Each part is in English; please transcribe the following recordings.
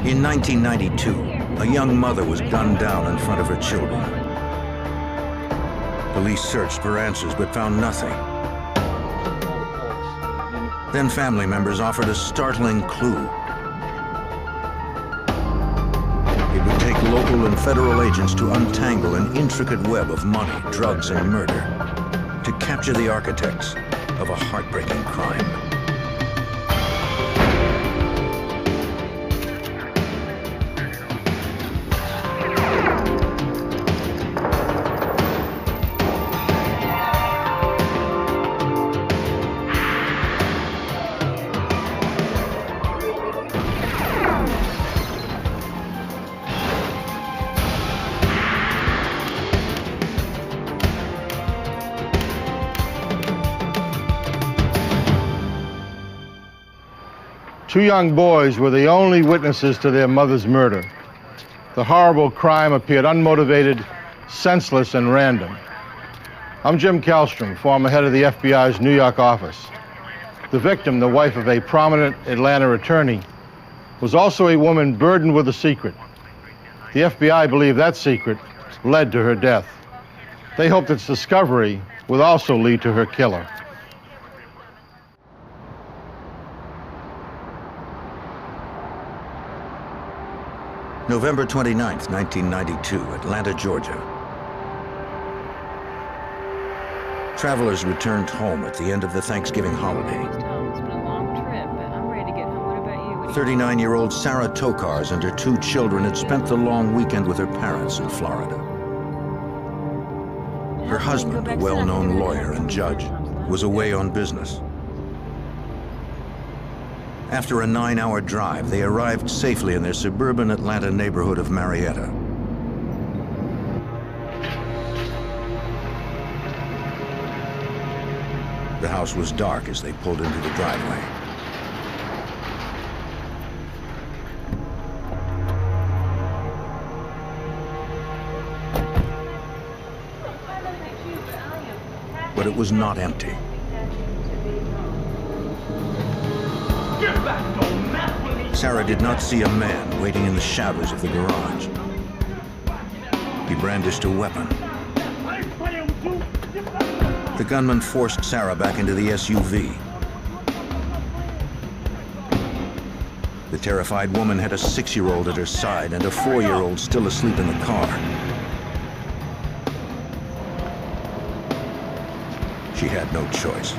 In 1992, a young mother was gunned down in front of her children. Police searched for answers but found nothing. Then family members offered a startling clue. It would take local and federal agents to untangle an intricate web of money, drugs, and murder to capture the architects of a heartbreaking crime. Two young boys were the only witnesses to their mother's murder. The horrible crime appeared unmotivated, senseless, and random. I'm Jim Kallstrom, former head of the FBI's New York office. The victim, the wife of a prominent Atlanta attorney, was also a woman burdened with a secret. The FBI believed that secret led to her death. They hoped its discovery would also lead to her killer. November 29th, 1992, Atlanta, Georgia. Travelers returned home at the end of the Thanksgiving holiday. It's been a long trip, but I'm ready to get home. What about you? 39-year-old Sarah Tokars and her two children had spent the long weekend with her parents in Florida. Her husband, a well-known lawyer and judge, was away on business. After a 9-hour drive, they arrived safely in their suburban Atlanta neighborhood of Marietta. The house was dark as they pulled into the driveway. But it was not empty. Sarah did not see a man waiting in the shadows of the garage. He brandished a weapon. The gunman forced Sarah back into the SUV. The terrified woman had a 6-year-old at her side and a 4-year-old still asleep in the car. She had no choice.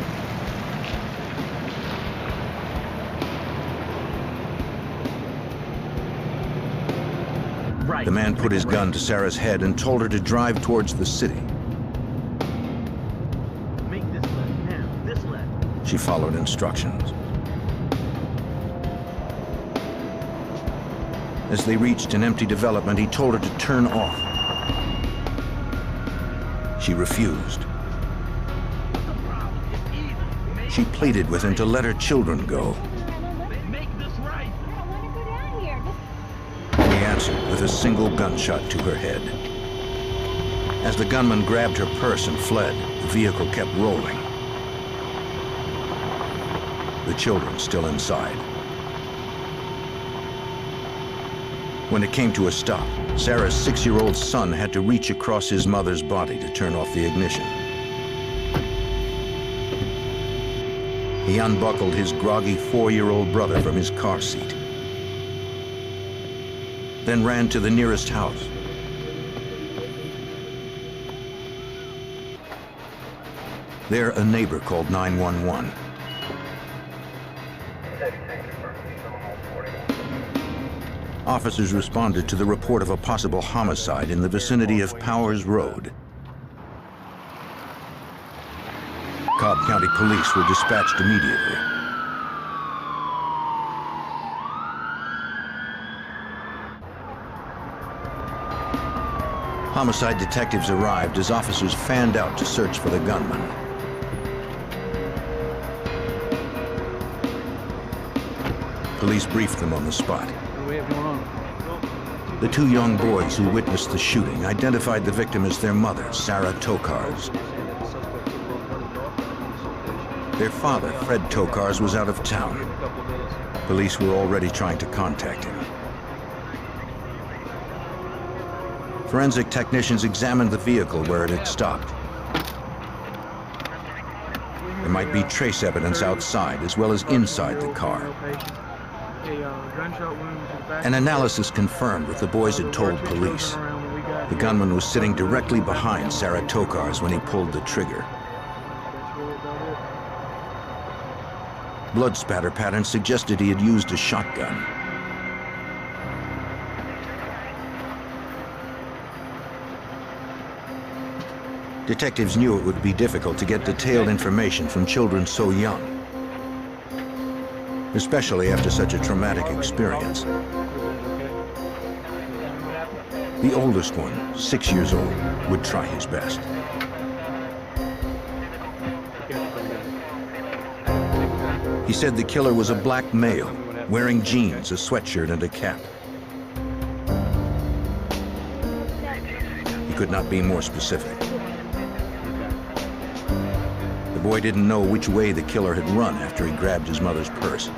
The man put his gun to Sarah's head and told her to drive towards the city. Make this left now, this left. She followed instructions. As they reached an empty development, he told her to turn off. She refused. She pleaded with him to let her children go. He answered with a single gunshot to her head. As the gunman grabbed her purse and fled, the vehicle kept rolling. The children still inside. When it came to a stop, Sarah's 6-year-old son had to reach across his mother's body to turn off the ignition. He unbuckled his groggy 4-year-old brother from his car seat, then ran to the nearest house. There, a neighbor called 911. Officers responded to the report of a possible homicide in the vicinity of Powers Road. Cobb County Police were dispatched immediately. Homicide detectives arrived as officers fanned out to search for the gunman. Police briefed them on the spot. What do we have going on? The two young boys who witnessed the shooting identified the victim as their mother, Sarah Tokars. Their father, Fred Tokars, was out of town. Police were already trying to contact him. Forensic technicians examined the vehicle where it had stopped. There might be trace evidence outside as well as inside the car. An analysis confirmed what the boys had told police. The gunman was sitting directly behind Sarah Tokars when he pulled the trigger. Blood spatter patterns suggested he had used a shotgun. Detectives knew it would be difficult to get detailed information from children so young, especially after such a traumatic experience. The oldest one, 6 years old, would try his best. He said the killer was a black male, wearing jeans, a sweatshirt, and a cap. He could not be more specific. The boy didn't know which way the killer had run after he grabbed his mother's purse.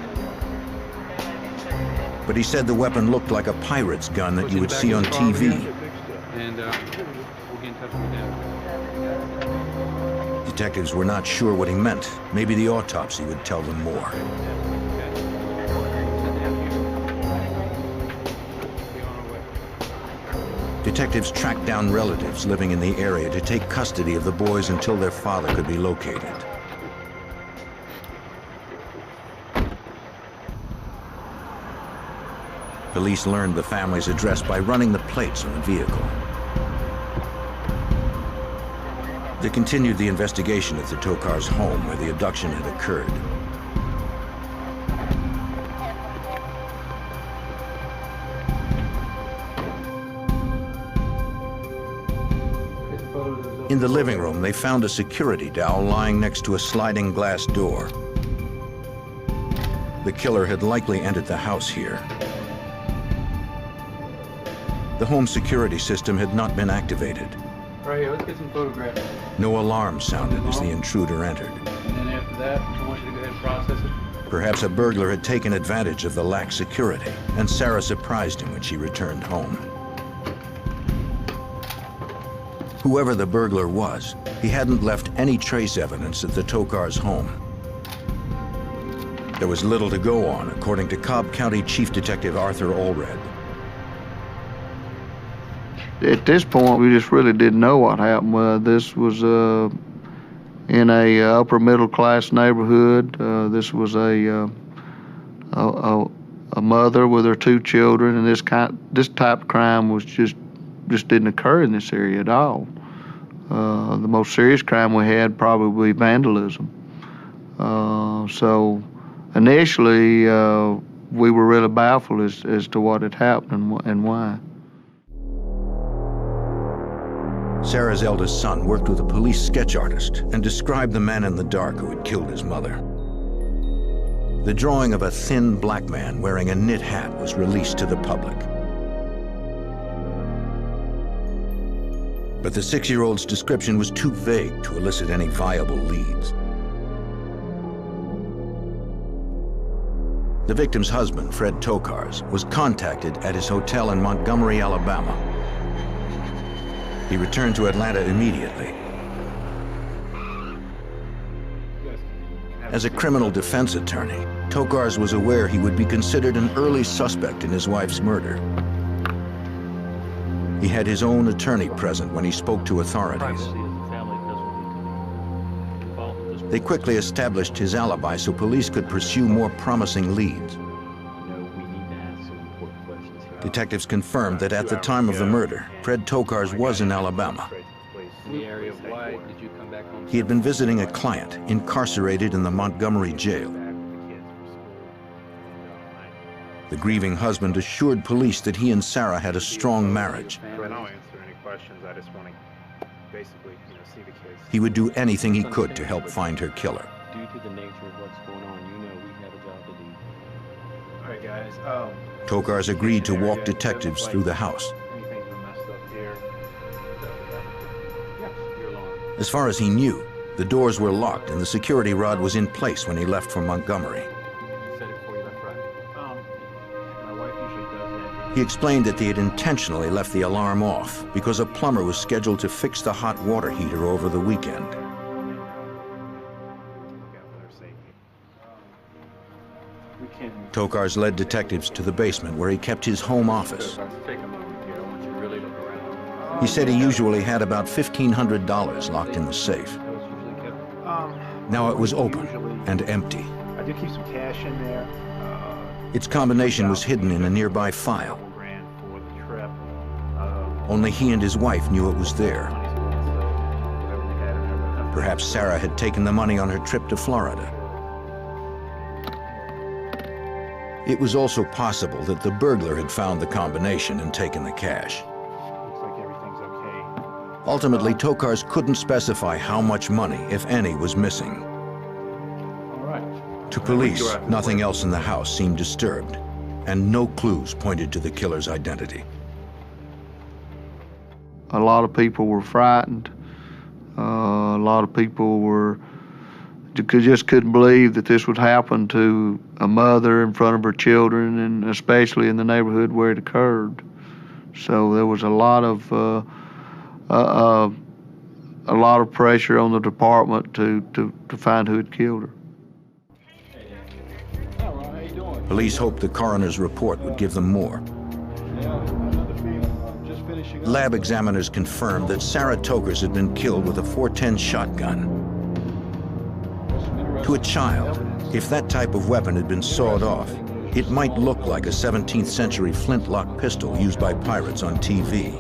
But he said the weapon looked like a pirate's gun that you would see on TV. And we'll get in touch with them. Detectives were not sure what he meant. Maybe the autopsy would tell them more. Detectives tracked down relatives living in the area to take custody of the boys until their father could be located. Police learned the family's address by running the plates on the vehicle. They continued the investigation at the Tokars' home where the abduction had occurred. In the living room, they found a security dowel lying next to a sliding glass door. The killer had likely entered the house here. The home security system had not been activated. Right here, let's get some photographs. No alarm sounded as the intruder entered. And then after that, I want you to go ahead and process it. Perhaps a burglar had taken advantage of the lax security, and Sarah surprised him when she returned home. Whoever the burglar was, he hadn't left any trace evidence at the Tokars' home. There was little to go on, according to Cobb County Chief Detective Arthur Allred. At this point, we just really didn't know what happened. This was in a upper middle class neighborhood. This was a mother with her 2 children, and this type of crime was just didn't occur in this area at all. The most serious crime we had probably vandalism. So initially, we were really baffled as to what had happened and why. Sarah's eldest son worked with a police sketch artist and described the man in the dark who had killed his mother. The drawing of a thin black man wearing a knit hat was released to the public. But the 6-year-old's description was too vague to elicit any viable leads. The victim's husband, Fred Tokars, was contacted at his hotel in Montgomery, Alabama. He returned to Atlanta immediately. As a criminal defense attorney, Tokars was aware he would be considered an early suspect in his wife's murder. He had his own attorney present when he spoke to authorities. They quickly established his alibi so police could pursue more promising leads. Detectives confirmed that at the time of the murder, Fred Tokars was in Alabama. He had been visiting a client incarcerated in the Montgomery jail. The grieving husband assured police that he and Sarah had a strong marriage. I don't answer any questions. I just want to basically, see the case. He would do anything he could to help find her killer. Due to the nature of what's going on, we have a job to do. All right, guys. Tokars agreed to walk detectives through the house. Anything's been messed up here. Your alarm. As far as he knew, the doors were locked and the security rod was in place when he left for Montgomery. You said it before you left, right? My wife usually does that. He explained that they had intentionally left the alarm off because a plumber was scheduled to fix the hot water heater over the weekend. Tokarz led detectives to the basement where he kept his home office. He said he usually had about $1,500 locked in the safe. Now it was open and empty. I do keep some cash in there. Its combination was hidden in a nearby file. Only he and his wife knew it was there. Perhaps Sarah had taken the money on her trip to Florida. It was also possible that the burglar had found the combination and taken the cash. Looks like everything's okay. Ultimately, Tokarz couldn't specify how much money, if any, was missing. To police, nothing else in the house seemed disturbed, and no clues pointed to the killer's identity. A lot of people were frightened. A lot of people just couldn't believe that this would happen to a mother in front of her children, and especially in the neighborhood where it occurred. So there was a lot of pressure on the department to find who had killed her. Police hoped the coroner's report would give them more. Lab examiners confirmed that Sarah Tokarz had been killed with a .410 shotgun. To a child, if that type of weapon had been sawed off, it might look like a 17th century flintlock pistol used by pirates on TV.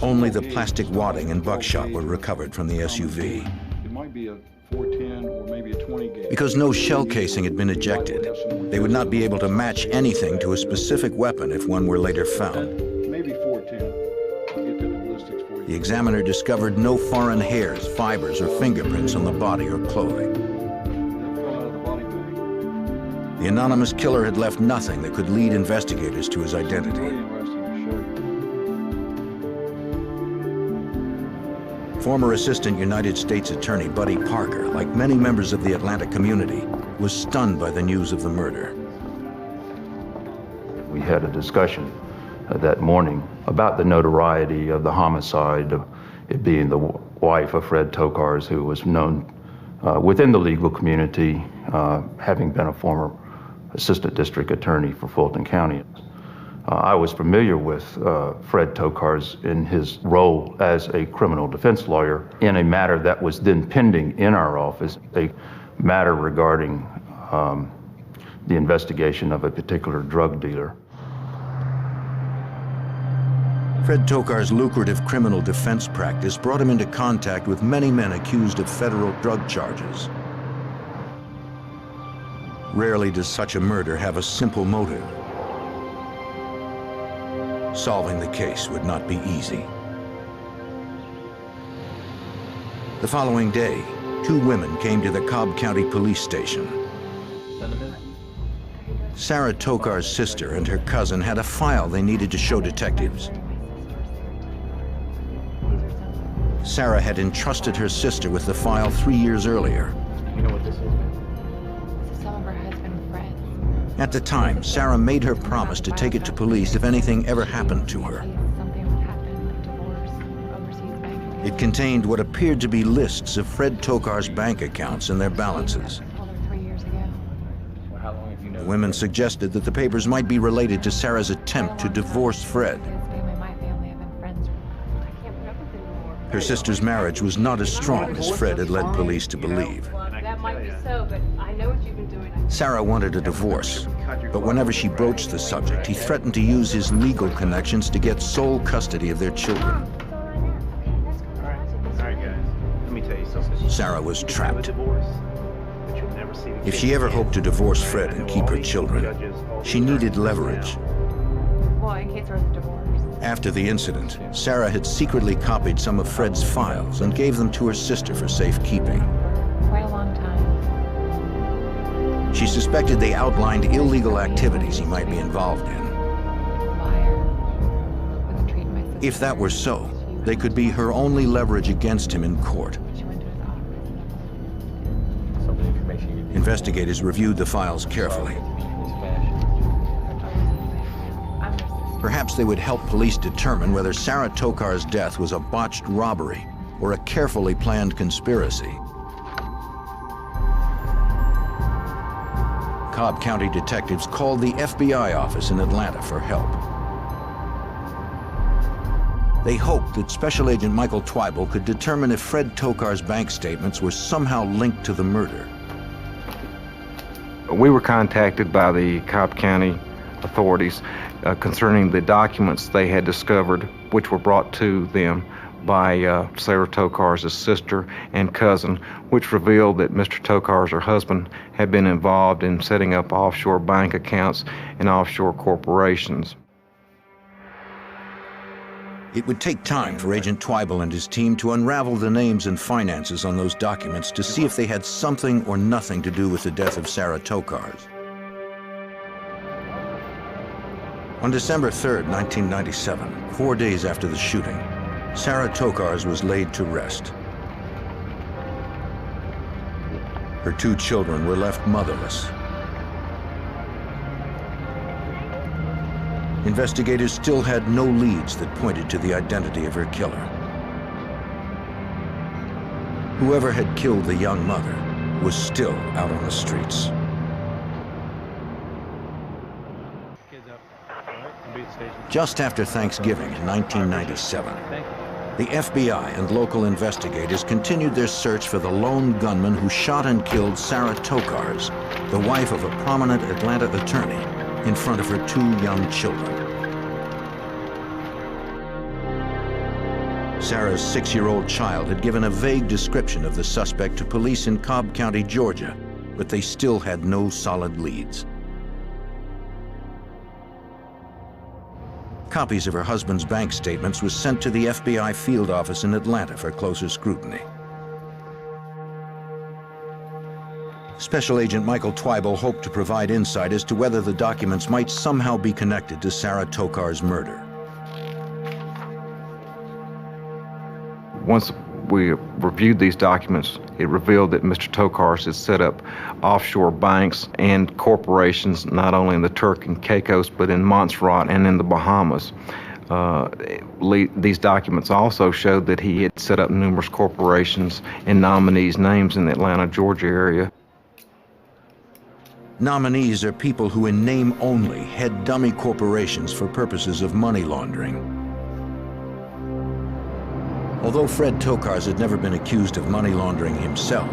Only the plastic wadding and buckshot were recovered from the SUV. It might be a 410 or maybe a 20 gauge. Because no shell casing had been ejected, they would not be able to match anything to a specific weapon if one were later found. Maybe 410. I'll get the ballistics for you. The examiner discovered no foreign hairs, fibers, or fingerprints on the body or clothing. That fell out of the body bag. The anonymous killer had left nothing that could lead investigators to his Very identity. interesting to show you. Former Assistant United States Attorney Buddy Parker, like many members of the Atlanta community, was stunned by the news of the murder. We had a discussion that morning about the notoriety of the homicide, of it being the wife of Fred Tokarz, who was known within the legal community, having been a former assistant district attorney for Fulton County. I was familiar with Fred Tokarz in his role as a criminal defense lawyer in a matter that was then pending in our office, a matter regarding the investigation of a particular drug dealer. Fred Tokarz's lucrative criminal defense practice brought him into contact with many men accused of federal drug charges. Rarely does such a murder have a simple motive. Solving the case would not be easy. The following day, two women came to the Cobb County Police Station. Sarah Tokarz's sister and her cousin had a file they needed to show detectives. Sarah had entrusted her sister with the file 3 years earlier. You know what this is? This is some of her husband friends. At the time, Sarah made her promise to take it to police if anything ever happened to her. Something would happen, like divorce, overseas bank accounts. It contained what appeared to be lists of Fred Tokarz's bank accounts and their balances. I told her 3 years ago. Well, how long have you known? The women suggested that the papers might be related to Sarah's attempt to divorce Fred. His family, my family have been friends. I can't put up with it anymore. Her sister's marriage was not as strong as Fred had led police to believe. Well, that might be so, but I know what you've been doing. Sarah wanted a divorce, but whenever she broached the subject, he threatened to use his legal connections to get sole custody of their children. All right, guys. Let me tell you something. Sarah was trapped. Divorce, but you'll never see the If she ever hoped to divorce Fred and keep her children, she needed leverage. Well, in case there was a divorce. After the incident, Sarah had secretly copied some of Fred's files and gave them to her sister for safekeeping. Quite a long time. She suspected they outlined illegal activities he might be involved in. Liar. Wasn't treating my sister. If that were so, they could be her only leverage against him in court. She went to his office. Some of the information you Investigators reviewed the files carefully. in this fashion. Perhaps they would help police determine whether Sarah Tokar's death was a botched robbery or a carefully planned conspiracy. Cobb County detectives called the FBI office in Atlanta for help. They hoped that Special Agent Michael Twible could determine if Fred Tokar's bank statements were somehow linked to the murder. We were contacted by the Cobb County authorities concerning the documents they had discovered, which were brought to them by Sarah Tokar's sister and cousin, which revealed that Mr. Tokar's, her husband, had been involved in setting up offshore bank accounts and offshore corporations. It would take time for Agent Twible and his team to unravel the names and finances on those documents to see if they had something or nothing to do with the death of Sarah Tokar's. On December 3rd, 1997, 4 days after the shooting, Sarah Tokar's was laid to rest. Her 2 children were left motherless. Investigators still had no leads that pointed to the identity of her killer. Whoever had killed the young mother was still out on the streets. Just after Thanksgiving in 1997, the FBI and local investigators continued their search for the lone gunman who shot and killed Sarah Tokar's, the wife of a prominent Atlanta attorney, in front of her 2 young children. Sarah's 6-year-old child had given a vague description of the suspect to police in Cobb County, Georgia, but they still had no solid leads. Copies of her husband's bank statements were sent to the FBI field office in Atlanta for closer scrutiny. Special Agent Michael Twible hoped to provide insight as to whether the documents might somehow be connected to Sarah Tokar's murder. Once we reviewed these documents, it revealed that Mr. Tokar's had set up offshore banks and corporations not only in the Turk and Caicos, but in Montserrat and in the Bahamas. These documents also showed that he had set up numerous corporations and nominees' names in the Atlanta, Georgia area. Nominees are people who in name only head dummy corporations for purposes of money laundering. Although Fred Tokar's had never been accused of money laundering himself,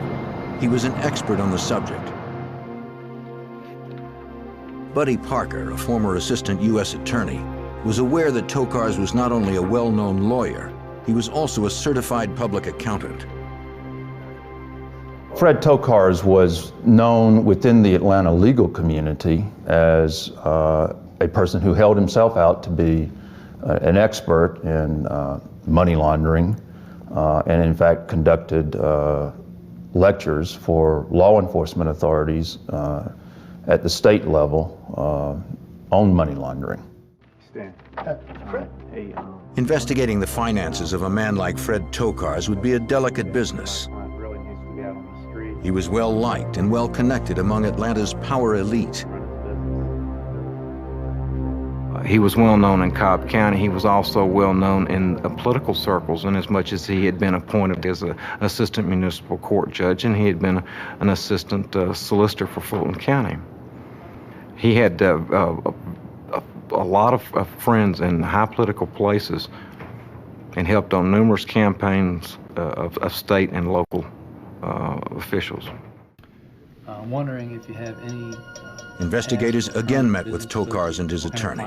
he was an expert on the subject. Buddy Parker, a former assistant U.S. attorney, was aware that Tokar's was not only a well-known lawyer, he was also a certified public accountant. Fred Tokar's was known within the Atlanta legal community as a person who held himself out to be an expert in money laundering, and in fact conducted lectures for law enforcement authorities at the state level on money laundering. Investigating the finances of a man like Fred Tokar's would be a delicate business. He was well-liked and well-connected among Atlanta's power elite. He was well-known in Cobb County. He was also well-known in political circles, in as much as he had been appointed as an assistant municipal court judge, and he had been an assistant solicitor for Fulton County. He had a lot of friends in high political places and helped on numerous campaigns of state and local officials. I'm wondering if you have any... Investigators again met with Tokar's and his attorney.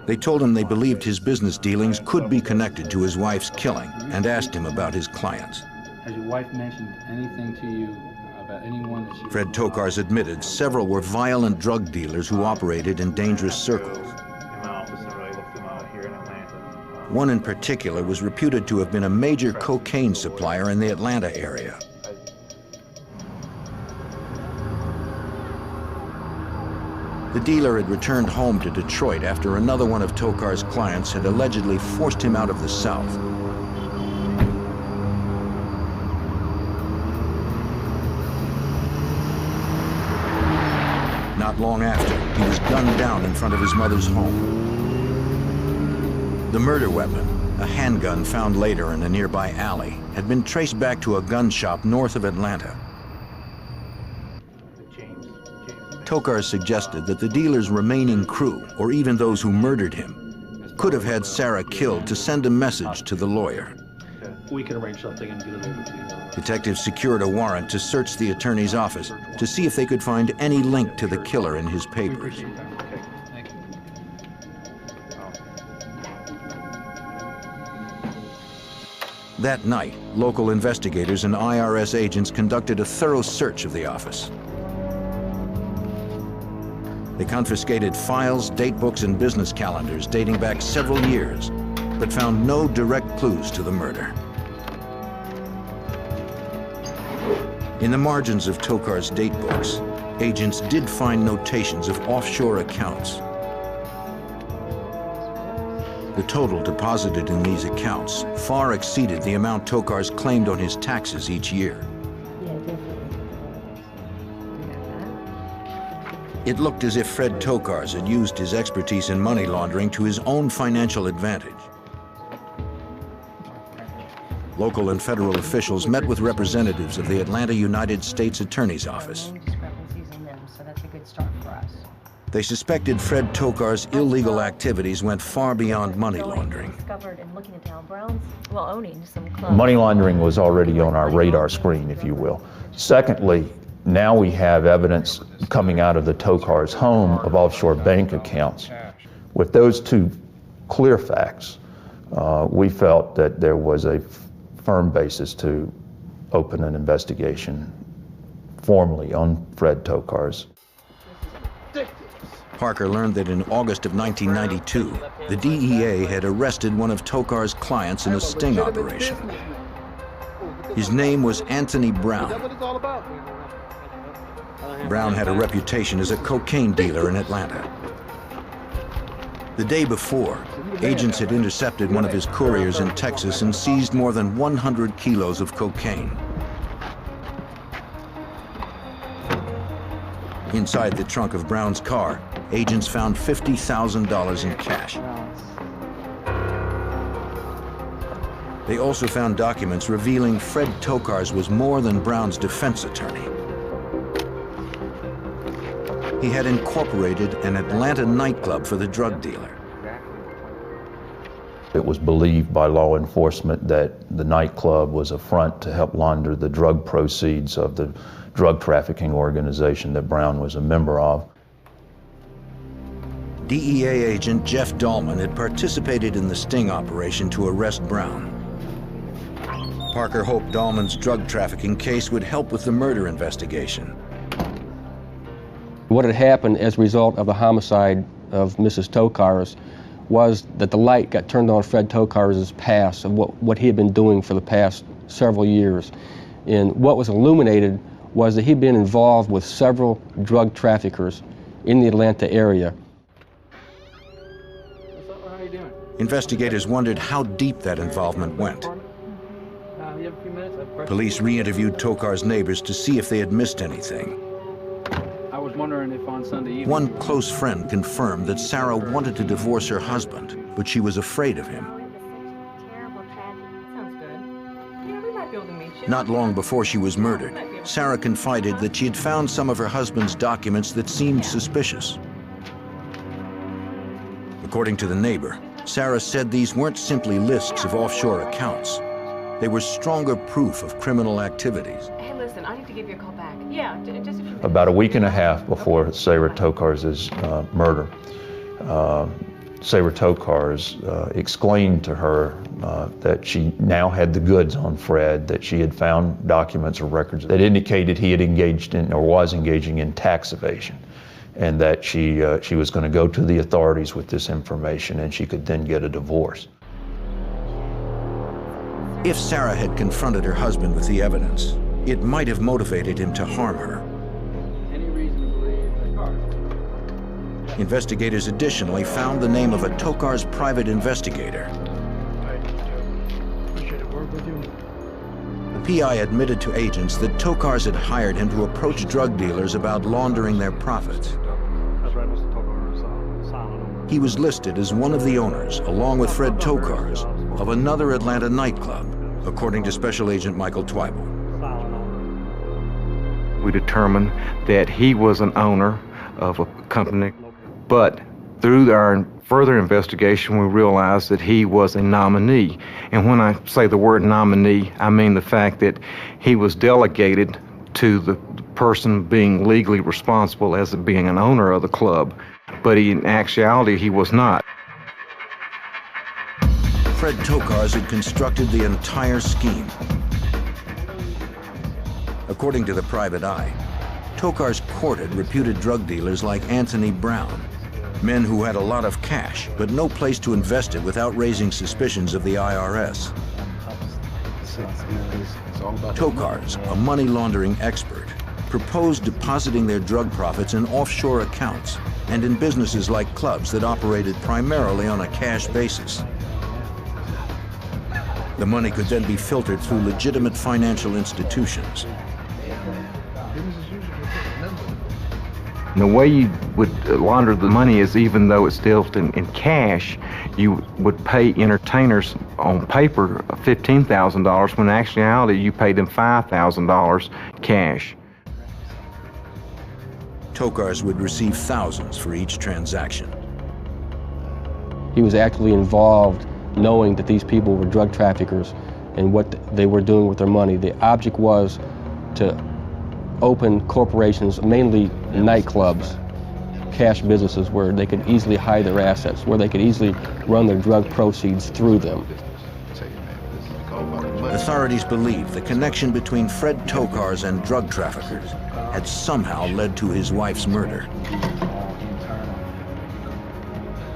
They told him they believed his business dealings could be connected to his wife's killing and asked him about his clients. Has your wife mentioned anything to you about anyone that she... Fred Tokar's admitted several were violent drug dealers who operated in dangerous circles. One in particular was reputed to have been a major cocaine supplier in the Atlanta area. The dealer had returned home to Detroit after another one of Tokar's clients had allegedly forced him out of the South. Not Not long after, he was gunned down in front of his mother's home. The murder weapon, a handgun found later in a nearby alley, had been traced back to a gun shop north of Atlanta. Tokars suggested that the dealer's remaining crew, or even those who murdered him, could have had Sarah killed to send a message to the lawyer. We can arrange something and get it over to you. Detectives secured a warrant to search the attorney's office to see if they could find any link to the killer in his papers. That night, local investigators and IRS agents conducted a thorough search of the office. They confiscated files, date books, and business calendars dating back several years, but found no direct clues to the murder. In the margins of Tokar's date books, agents did find notations of offshore accounts. The total deposited in these accounts far exceeded the amount Tokars claimed on his taxes each year. It looked as if Fred Tokars had used his expertise in money laundering to his own financial advantage. Local and federal officials met with representatives of the Atlanta United States Attorney's Office. They suspected Fred Tokar's illegal activities went far beyond money laundering. Money laundering was already on our radar screen, if you will. Secondly, now we have evidence coming out of the Tokar's home of offshore bank accounts. With those two clear facts, we felt that there was a firm basis to open an investigation formally on Fred Tokar's. Parker learned that in August of 1992, the DEA had arrested one of Tokar's clients in a sting operation. His name was Anthony Brown. Brown had a reputation as a cocaine dealer in Atlanta. The day before, agents had intercepted one of his couriers in Texas and seized more than 100 kilos of cocaine. Inside the trunk of Brown's car, agents found $50,000 in cash. They also found documents revealing Fred Tokars was more than Brown's defense attorney. He had incorporated an Atlanta nightclub for the drug dealer. It was believed by law enforcement that the nightclub was a front to help launder the drug proceeds of the drug trafficking organization that Brown was a member of. DEA agent Jeff Dahlman had participated in the sting operation to arrest Brown. Parker hoped Dahlman's drug trafficking case would help with the murder investigation. What had happened as a result of the homicide of Mrs. Tokars was that the light got turned on Fred Tokars' past of what he had been doing for the past several years. And what was illuminated was that he'd been involved with several drug traffickers in the Atlanta area. How you doing? Investigators wondered how deep that involvement went. You have a few minutes? Police re-interviewed Tokar's neighbors to see if they had missed anything. I was wondering if on Sunday evening... One close friend confirmed that Sarah wanted to divorce her husband, but she was afraid of him. Not long before she was murdered, Sarah confided that she had found some of her husband's documents that seemed suspicious. According to the neighbor, Sarah said these weren't simply lists of offshore accounts. They were stronger proof of criminal activities. Hey, listen, I need to give you a call back. Yeah, just a few minutes. About a week and a half before Sarah Tokars' murder, Sarah Tokars exclaimed to her that she now had the goods on Fred, that she had found documents or records that indicated he had engaged in or was engaging in tax evasion, and that she was going to go to the authorities with this information and she could then get a divorce. If Sarah had confronted her husband with the evidence, it might have motivated him to harm her. Any reason to believe Tokars? Investigators additionally found the name of a Tokars private investigator. Appreciate it. Work with you. The PI admitted to agents that Tokars had hired him to approach drug dealers about laundering their profits. he was listed as one of the owners, along with Fred Tokars, of another Atlanta nightclub, according to Special Agent Michael Twyble. We determined that he was an owner of a company, but through our further investigation, we realized that he was a nominee. And when I say the word nominee, I mean the fact that he was delegated to the person being legally responsible as being an owner of the club, but in actuality, he was not. Fred Tokars had constructed the entire scheme. According to the Private Eye, Tokars courted reputed drug dealers like Anthony Brown, men who had a lot of cash, but no place to invest it without raising suspicions of the IRS. Tokars, a money laundering expert, proposed depositing their drug profits in offshore accounts and in businesses like clubs that operated primarily on a cash basis. The money could then be filtered through legitimate financial institutions. And the way you would launder the money is, even though it's still in cash, you would pay entertainers on paper $15,000, when in actuality you paid them $5,000 cash. Tokars would receive thousands for each transaction. He was actively involved, knowing that these people were drug traffickers and what they were doing with their money. The object was to open corporations, mainly nightclubs, cash businesses where they could easily hide their assets, where they could easily run their drug proceeds through them. Authorities believe the connection between Fred Tokars and drug traffickers had somehow led to his wife's murder.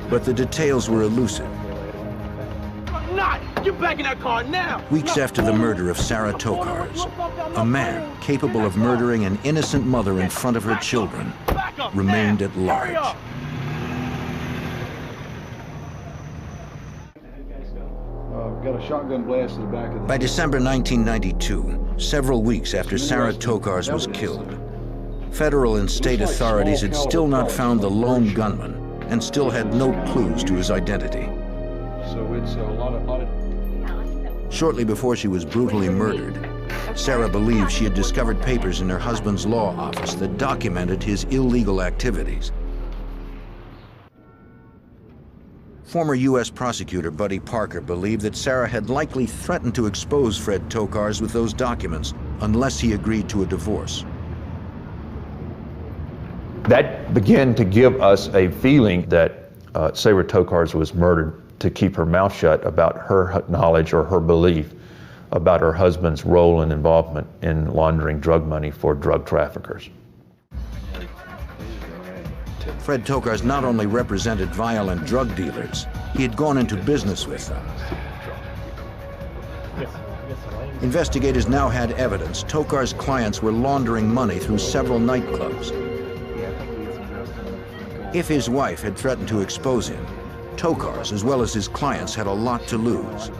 But the details were elusive. Get back in that car now! Weeks after the murder of Sarah Tokars, a man capable of murdering an innocent mother in front of her children remained at large. Got a shotgun blast in the back of the... By December 1992, several weeks after Sarah Tokars was killed, federal and state authorities had still not found the lone gunman and still had no clues to his identity. So it's a lot of... Shortly before she was brutally murdered, Sarah believed she had discovered papers in her husband's law office that documented his illegal activities. Former U.S. prosecutor Buddy Parker believed that Sarah had likely threatened to expose Fred Tokars with those documents unless he agreed to a divorce. That began to give us a feeling that Sarah Tokars was murdered to keep her mouth shut about her knowledge or her belief about her husband's role and involvement in laundering drug money for drug traffickers. Fred Tokars not only represented violent drug dealers, he had gone into business with them. Investigators now had evidence Tokars' clients were laundering money through several nightclubs. If his wife had threatened to expose him, Tokars, as well as his clients, had a lot to lose.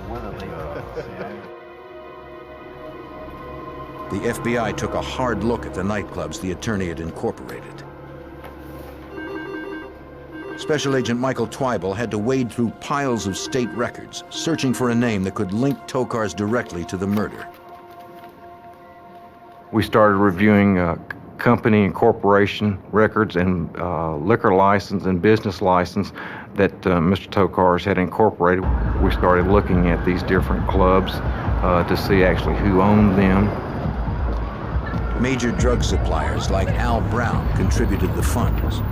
The FBI took a hard look at the nightclubs the attorney had incorporated. Special Agent Michael Twyble had to wade through piles of state records, searching for a name that could link Tokars directly to the murder. We started reviewing company and corporation records and liquor license and business license that Mr. Tokars had incorporated. We started looking at these different clubs to see actually who owned them. Major drug suppliers like Al Brown contributed the funds.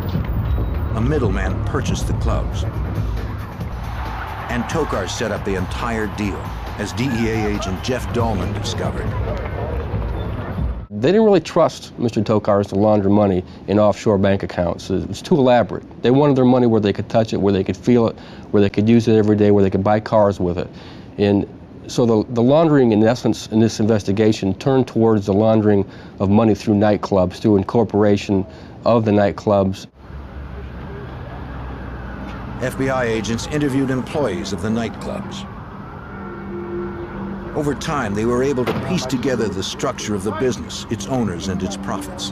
A middleman purchased the clubs. And Tokars set up the entire deal, as DEA agent Jeff Dahlman discovered. They didn't really trust Mr. Tokars to launder money in offshore bank accounts. It was too elaborate. They wanted their money where they could touch it, where they could feel it, where they could use it every day, where they could buy cars with it. And so the laundering, in essence, in this investigation, turned towards the laundering of money through nightclubs, through incorporation of the nightclubs. FBI agents interviewed employees of the nightclubs. Over time, they were able to piece together the structure of the business, its owners, and its profits.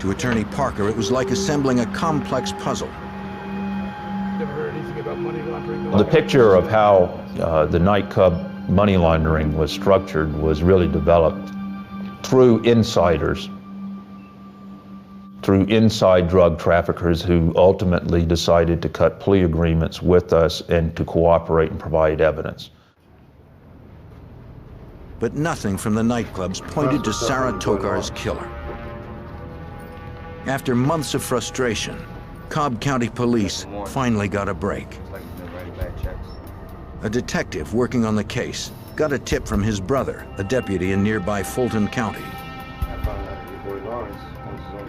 To To Attorney Parker, it was like assembling a complex puzzle. Never heard anything about money laundering. The picture of how the nightclub money laundering was structured was really developed through insiders, through inside drug traffickers who ultimately decided to cut plea agreements with us and to cooperate and provide evidence. But nothing from the nightclubs pointed to Sarah Tokar's killer. After months of frustration, Cobb County Police finally got a break. A detective working on the case got a tip from his brother, a deputy in nearby Fulton County.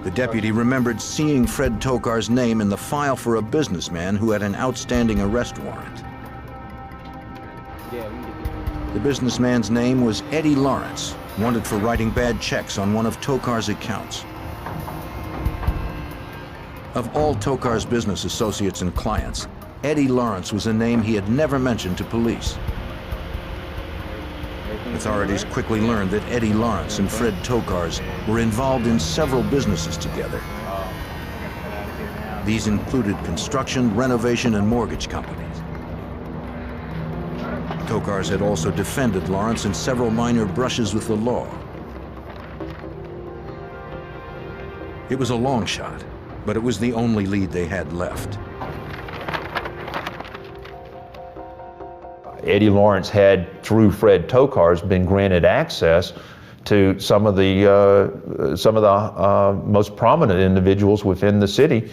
The deputy remembered seeing Fred Tokar's name in the file for a businessman who had an outstanding arrest warrant. The businessman's name was Eddie Lawrence, wanted for writing bad checks on one of Tokar's accounts. Of all Tokar's business associates and clients, Eddie Lawrence was a name he had never mentioned to police. Authorities quickly learned that Eddie Lawrence and Fred Tokar's were involved in several businesses together. These included construction, renovation, and mortgage companies. Tokar's had also defended Lawrence in several minor brushes with the law. It was a long shot, but it was the only lead they had left. Eddie Lawrence had, through Fred Tokar's, been granted access to some of the most prominent individuals within the city.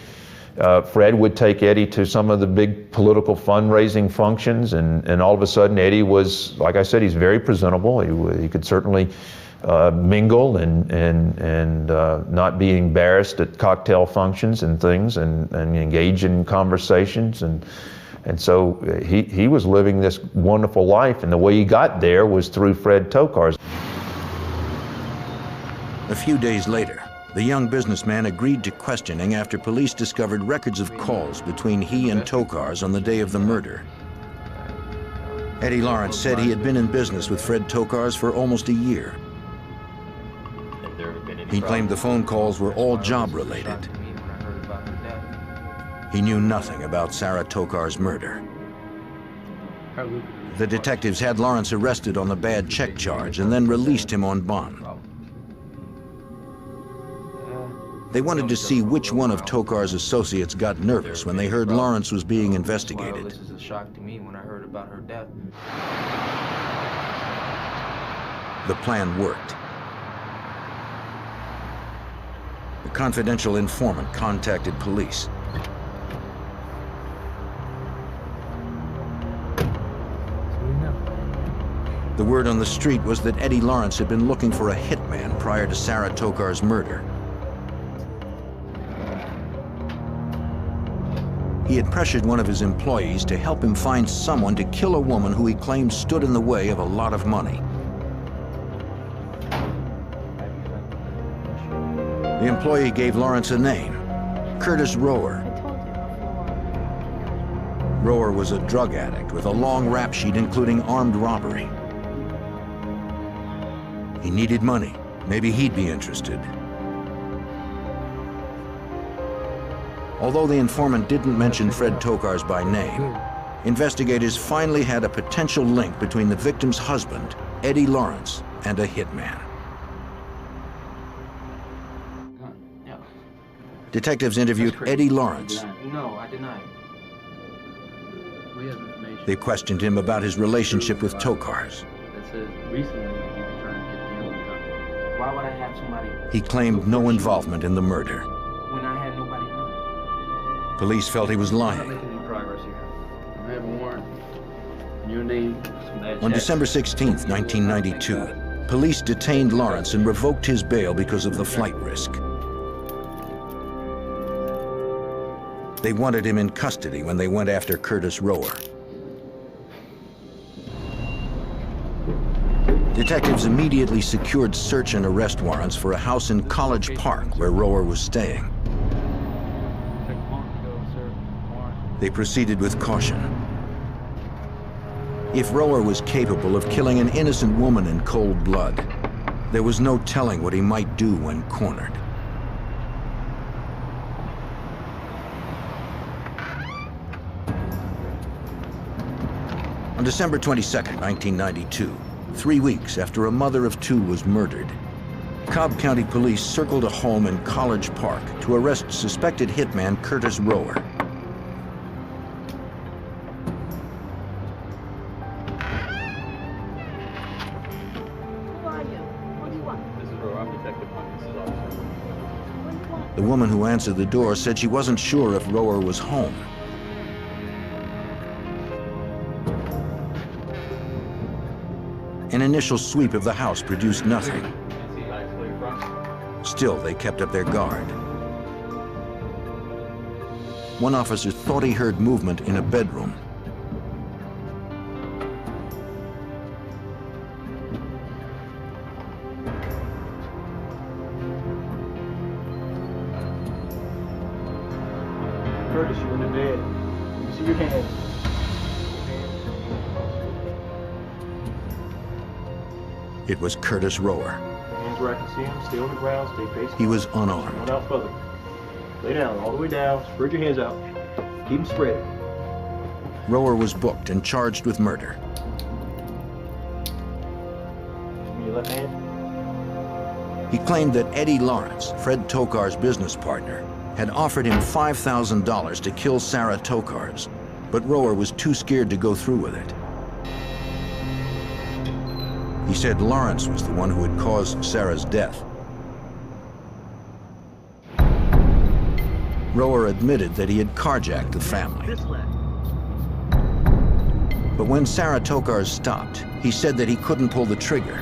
Fred would take Eddie to some of the big political fundraising functions, and all of a sudden Eddie was, like I said, he's very presentable. He could certainly mingle and not be embarrassed at cocktail functions and things, and engage in conversations, and so he was living this wonderful life, and the way he got there was through Fred Tokar's. A few days later, the young businessman agreed to questioning after police discovered records of calls between he and Tokar's on the day of the murder. Eddie Lawrence said he had been in business with Fred Tokar's for almost a year. He claimed the phone calls were all job-related. He knew nothing about Sarah Tokar's murder. The detectives had Lawrence arrested on the bad check charge and then released him on bond. They wanted to see which one of Tokar's associates got nervous when they heard Lawrence was being investigated. This is a shock to me when I heard about her death. The plan worked. The confidential informant contacted police. The word on the street was that Eddie Lawrence had been looking for a hitman prior to Sarah Tokar's murder. He had pressured one of his employees to help him find someone to kill a woman who he claimed stood in the way of a lot of money. The employee gave Lawrence a name, Curtis Rower. Rower was a drug addict with a long rap sheet including armed robbery. He needed money. Maybe he'd be interested. Although the informant didn't mention Fred Tokar's by name, investigators finally had a potential link between the victim's husband, Eddie Lawrence, and a hitman. Detectives interviewed Eddie Lawrence. No, I deny it. We have information. They questioned him about his relationship with Tokar's. That says recently you've been trying to get the young gun. Why would I have somebody? He claimed no involvement in the murder. When I had nobody around. Police felt he was Not lying. making any progress here. I have a warrant. Your name. On December 16th, 1992, police detained Lawrence and revoked his bail because of the flight risk. They wanted him in custody when they went after Curtis Rower. Detectives immediately secured search and arrest warrants for a house in College Park where Rower was staying. They proceeded with caution. If Rower was capable of killing an innocent woman in cold blood, there was no telling what he might do when cornered. On December 22, 1992, 3 weeks after a mother of two was murdered, Cobb County Police circled a home in College Park to arrest suspected hitman Curtis Rower. Who are you? What do you want? This is Rower. I'm Detective Hunt. This is Officer. What do you want? The woman who answered the door said she wasn't sure if Rower was home. An initial sweep of the house produced nothing. Still, they kept up their guard. One officer thought he heard movement in a bedroom. Curtis, you're in the bed. You see your hands. It was Curtis Rower. Hands where I can see them. Stay on the ground. Stay facing. He was unarmed. One out further. Lay down, all the way down. Spread your hands out. Keep them spread. Rower was booked and charged with murder. Give me your left hand. He claimed that Eddie Lawrence, Fred Tokar's business partner, had offered him $5,000 to kill Sarah Tokars, but Rower was too scared to go through with it. He said Lawrence was the one who had caused Sarah's death. Rower admitted that he had carjacked the family. But when Sarah Tokars stopped, he said that he couldn't pull the trigger.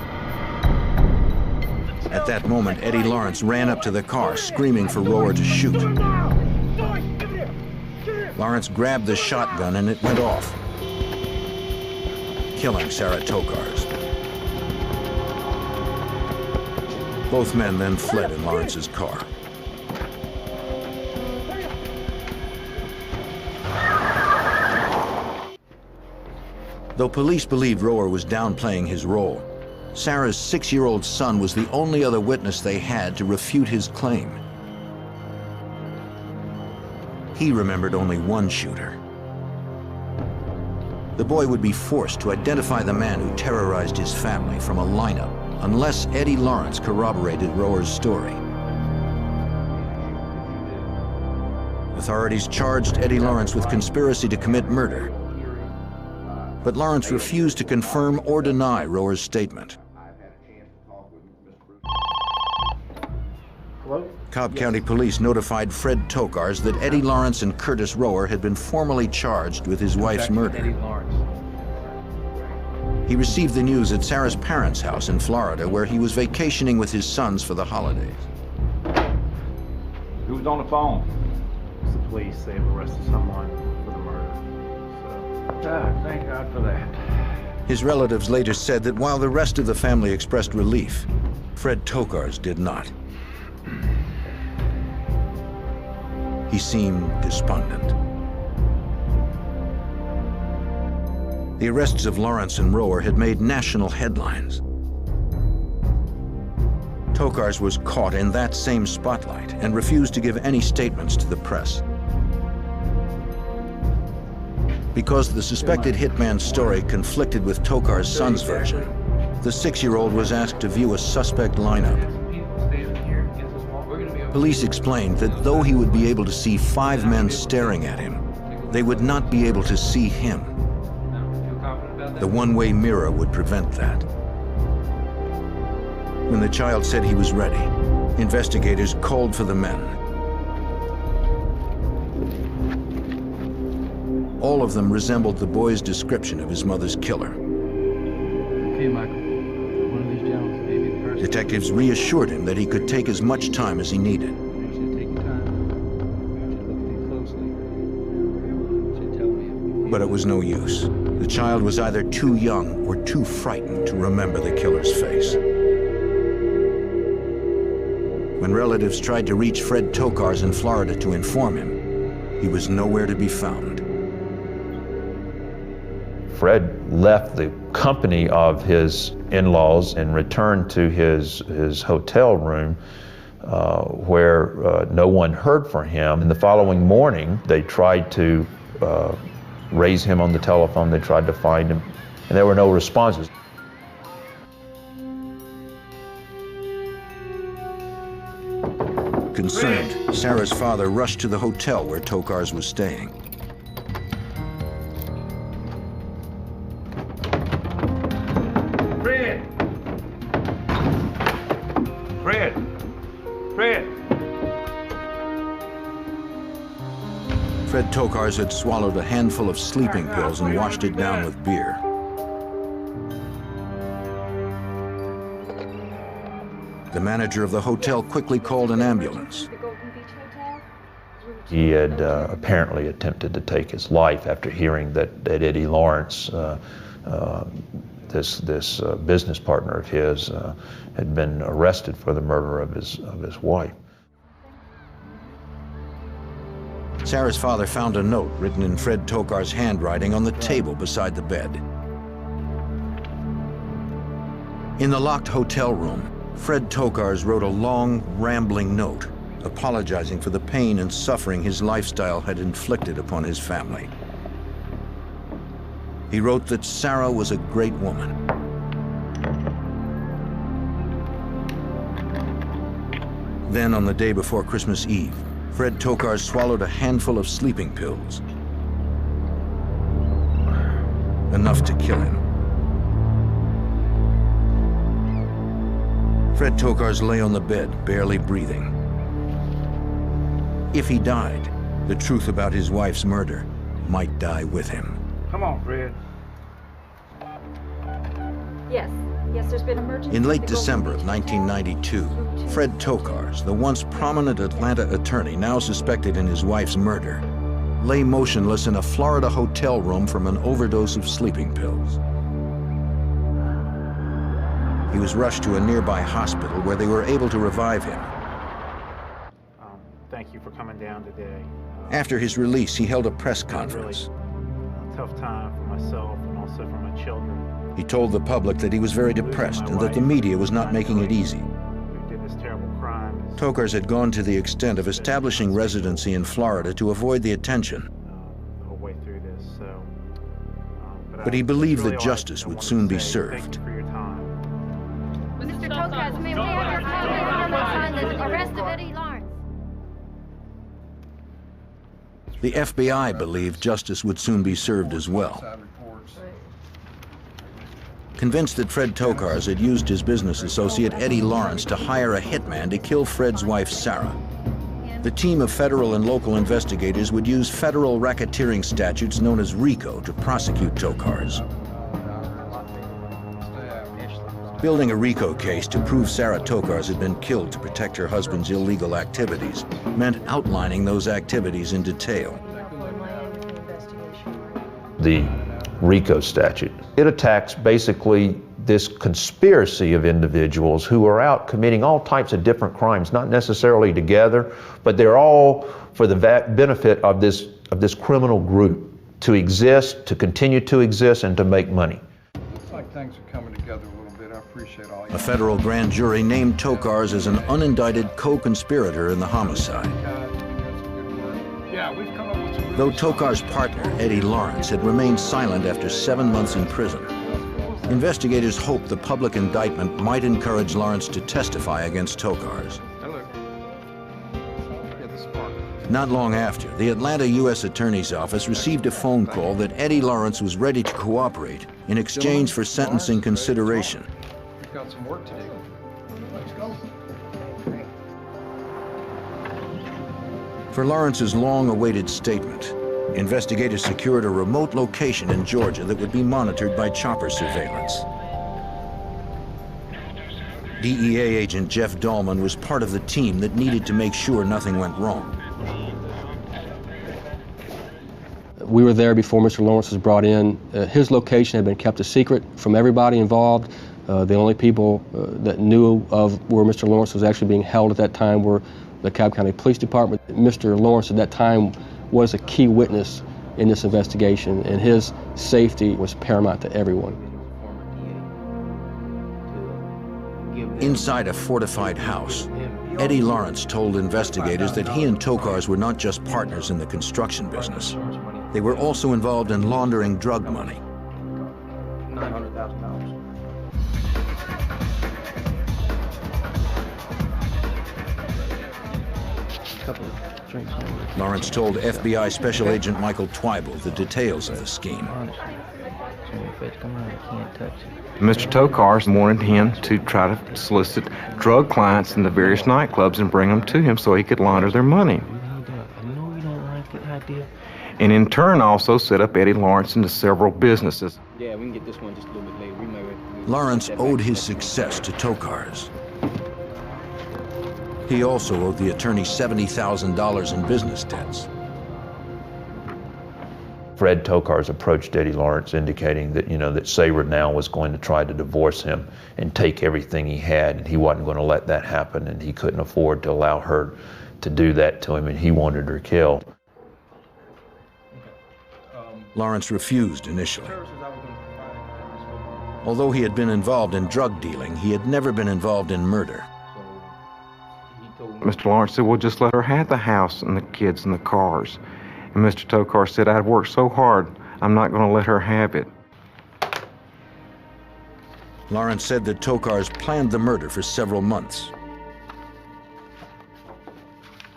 At that moment, Eddie Lawrence ran up to the car, screaming for Rower to shoot. Lawrence grabbed the shotgun and it went off, killing Sarah Tokars. Both men then fled in Lawrence's car. Though police believed Rower was downplaying his role, Sarah's 6-year-old son was the only other witness they had to refute his claim. He remembered only one shooter. The boy would be forced to identify the man who terrorized his family from a lineup unless Eddie Lawrence corroborated Rower's story. Authorities charged Eddie Lawrence with conspiracy to commit murder, but Lawrence refused to confirm or deny Rower's statement. Hello? Cobb County Police notified Fred Tokars that Eddie Lawrence and Curtis Rower had been formally charged with his wife's murder. He received the news at Sarah's parents' house in Florida, where he was vacationing with his sons for the holidays. Who was on the phone? It's the police. They have arrested someone for the murder. So, Thank God for that. His relatives later said that while the rest of the family expressed relief, Fred Tokars did not. He seemed despondent. The arrests of Lawrence and Rower had made national headlines. Tokars was caught in that same spotlight and refused to give any statements to the press. Because the suspected hitman's story conflicted with Tokar's son's version, the 6-year-old was asked to view a suspect lineup. Police explained that though he would be able to see 5 men staring at him, they would not be able to see him. The one-way mirror would prevent that. When the child said he was ready, investigators called for the men. All of them resembled the boy's description of his mother's killer. Okay, Michael. One of these gentlemen may be the person. Detectives reassured him that he could take as much time as he needed. I want you to take your time. I want you to look at me closely. I want you to tell me. But it was no use. The child was either too young or too frightened to remember the killer's face. When relatives tried to reach Fred Tokars in Florida to inform him, he was nowhere to be found. Fred left the company of his in-laws and returned to his hotel room where no one heard from him. And the following morning, they tried to raise him on the telephone. They tried to find him, and there were no responses. Concerned, Sarah's father rushed to the hotel where Tokars was staying. Fred! Fred! Fred! Fred Tokars had swallowed a handful of sleeping pills and washed it down with beer. The manager of the hotel quickly called an ambulance. He had apparently attempted to take his life after hearing that Eddie Lawrence, this business partner of his, had been arrested for the murder of his wife. Sarah's father found a note written in Fred Tokars' handwriting on the table beside the bed. In the locked hotel room, Fred Tokars wrote a long, rambling note apologizing for the pain and suffering his lifestyle had inflicted upon his family. He wrote that Sarah was a great woman. Then, on the day before Christmas Eve, Fred Tokars swallowed a handful of sleeping pills, enough to kill him. Fred Tokars lay on the bed, barely breathing. If he died, the truth about his wife's murder might die with him. Come on, Fred. Yes. Yes, there's been emergency. In late December of 1992, Fred Tokars, the once prominent Atlanta attorney now suspected in his wife's murder, lay motionless in a Florida hotel room from an overdose of sleeping pills. He was rushed to a nearby hospital where they were able to revive him. Thank you for coming down today. After his release, he held a press conference. A tough time for myself and also for my children. He told the public that he was very depressed and that the media was not making it easy. We did this terrible crime. Tokars had gone to the extent of establishing residency in Florida to avoid the attention. The whole way through this, so. But he believed that justice would soon be served. Mr. Tokars, may we have your comment on the arrest of Eddie Lawrence? The FBI believed justice would soon be served as well. Convinced that Fred Tokars had used his business associate Eddie Lawrence to hire a hitman to kill Fred's wife, Sarah, the team of federal and local investigators would use federal racketeering statutes known as RICO to prosecute Tokars. Building a RICO case to prove Sarah Tokars had been killed to protect her husband's illegal activities meant outlining those activities in detail. The RICO statute. It attacks basically this conspiracy of individuals who are out committing all types of different crimes, not necessarily together, but they're all for the benefit of this criminal group to exist, to continue to exist, and to make money. Looks like things are coming together a little bit. I appreciate all you. A federal grand jury named Tokars as an unindicted co-conspirator in the homicide. Yeah, we've come up with some. Though Tokars' partner, Eddie Lawrence, had remained silent after 7 months in prison, investigators hoped the public indictment might encourage Lawrence to testify against Tokars. Not long after, the Atlanta U.S. Attorney's Office received a phone call that Eddie Lawrence was ready to cooperate in exchange for sentencing consideration. We've got some work to do. Let's go. For Lawrence's long-awaited statement, investigators secured a remote location in Georgia that would be monitored by chopper surveillance. DEA agent Jeff Dahlman was part of the team that needed to make sure nothing went wrong. We were there before Mr. Lawrence was brought in. His location had been kept a secret from everybody involved. The only people that knew of where Mr. Lawrence was actually being held at that time were the Cobb County Police Department. Mr. Lawrence at that time was a key witness in this investigation, and his safety was paramount to everyone. Inside a fortified house, Eddie Lawrence told investigators that he and Tokars were not just partners in the construction business. They were also involved in laundering drug money. $900,000. Couple of drinks. Lawrence told FBI Special Agent Michael Twyble the details of the scheme. Mr. Tokars wanted him to try to solicit drug clients in the various nightclubs and bring them to him so he could launder their money. And in turn also set up Eddie Lawrence into several businesses. Yeah, we can get this one just a little bit later. We may Lawrence owed his success to Tokars. He also owed the attorney $70,000 in business debts. Fred Tokars approached Eddie Lawrence indicating that, that Sabre now was going to try to divorce him and take everything he had, and he wasn't going to let that happen, and he couldn't afford to allow her to do that to him, and he wanted her killed. Lawrence refused initially. Although he had been involved in drug dealing, he had never been involved in murder. Mr. Lawrence said, well, just let her have the house and the kids and the cars. And Mr. Tokar said, I'd worked so hard, I'm not going to let her have it. Lawrence said that Tokars planned the murder for several months.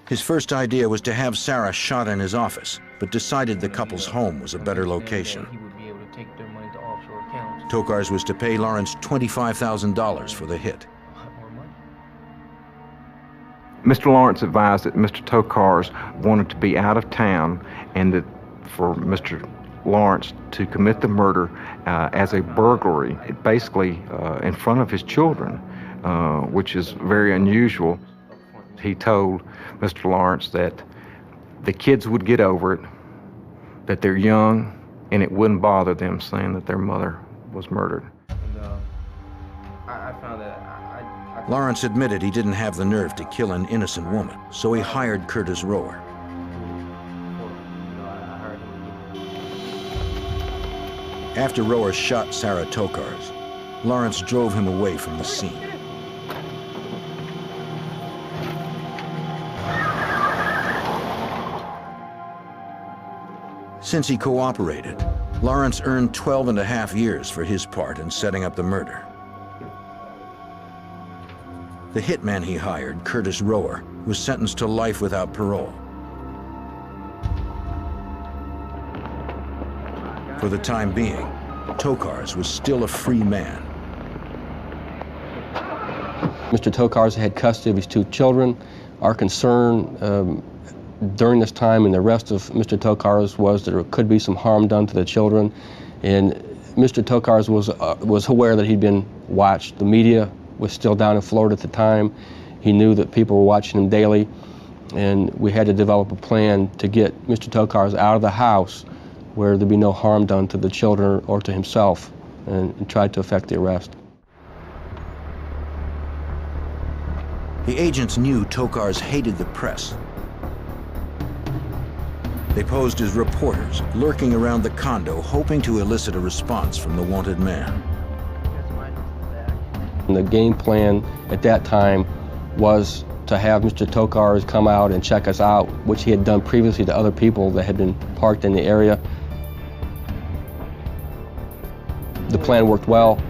His first idea was to have Sarah shot in his office, but decided the couple's home was a better location. Tokars was to pay Lawrence $25,000 for the hit. Mr. Lawrence advised that Mr. Tokars wanted to be out of town and that for Mr. Lawrence to commit the murder as a burglary, basically in front of his children, which is very unusual. He told Mr. Lawrence that the kids would get over it, that they're young, and it wouldn't bother them saying that their mother was murdered. I found that Lawrence admitted he didn't have the nerve to kill an innocent woman, so he hired Curtis Rower. After Rower shot Sarah Tokars, Lawrence drove him away from the scene. Since he cooperated, Lawrence earned 12.5 years for his part in setting up the murder. The hitman he hired, Curtis Rower, was sentenced to life without parole. For the time being, Tokars was still a free man. Mr. Tokars had custody of his 2 children. Our concern during this time and the rest of Mr. Tokars was that there could be some harm done to the children. And Mr. Tokars was aware that he'd been watched. The media was still down in Florida at the time. He knew that people were watching him daily, and we had to develop a plan to get Mr. Tokars out of the house where there'd be no harm done to the children or to himself, and tried to effect the arrest. The agents knew Tokars hated the press. They posed as reporters, lurking around the condo, hoping to elicit a response from the wanted man. And the game plan at that time was to have Mr. Tokars come out and check us out, which he had done previously to other people that had been parked in the area. The plan worked well.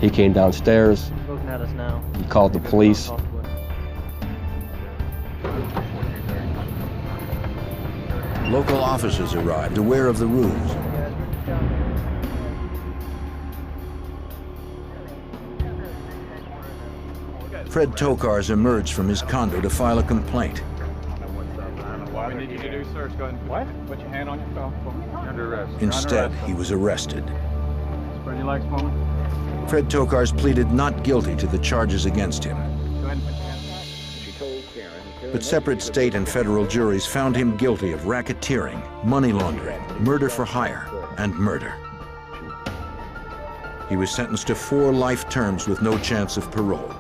He came downstairs. He called the police. Local officers arrived, aware of the ruse. Fred Tokars emerged from his condo to file a complaint. What we need you to do, sir, is go ahead and put your hand on your phone. You're under arrest. Instead, he was arrested. Spread your legs for me. Fred Tokars pleaded not guilty to the charges against him. Go ahead and put your hand on. But separate state and federal juries found him guilty of racketeering, money laundering, murder for hire, and murder. He was sentenced to 4 life terms with no chance of parole.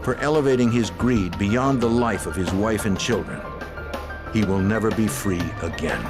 For elevating his greed beyond the life of his wife and children, he will never be free again.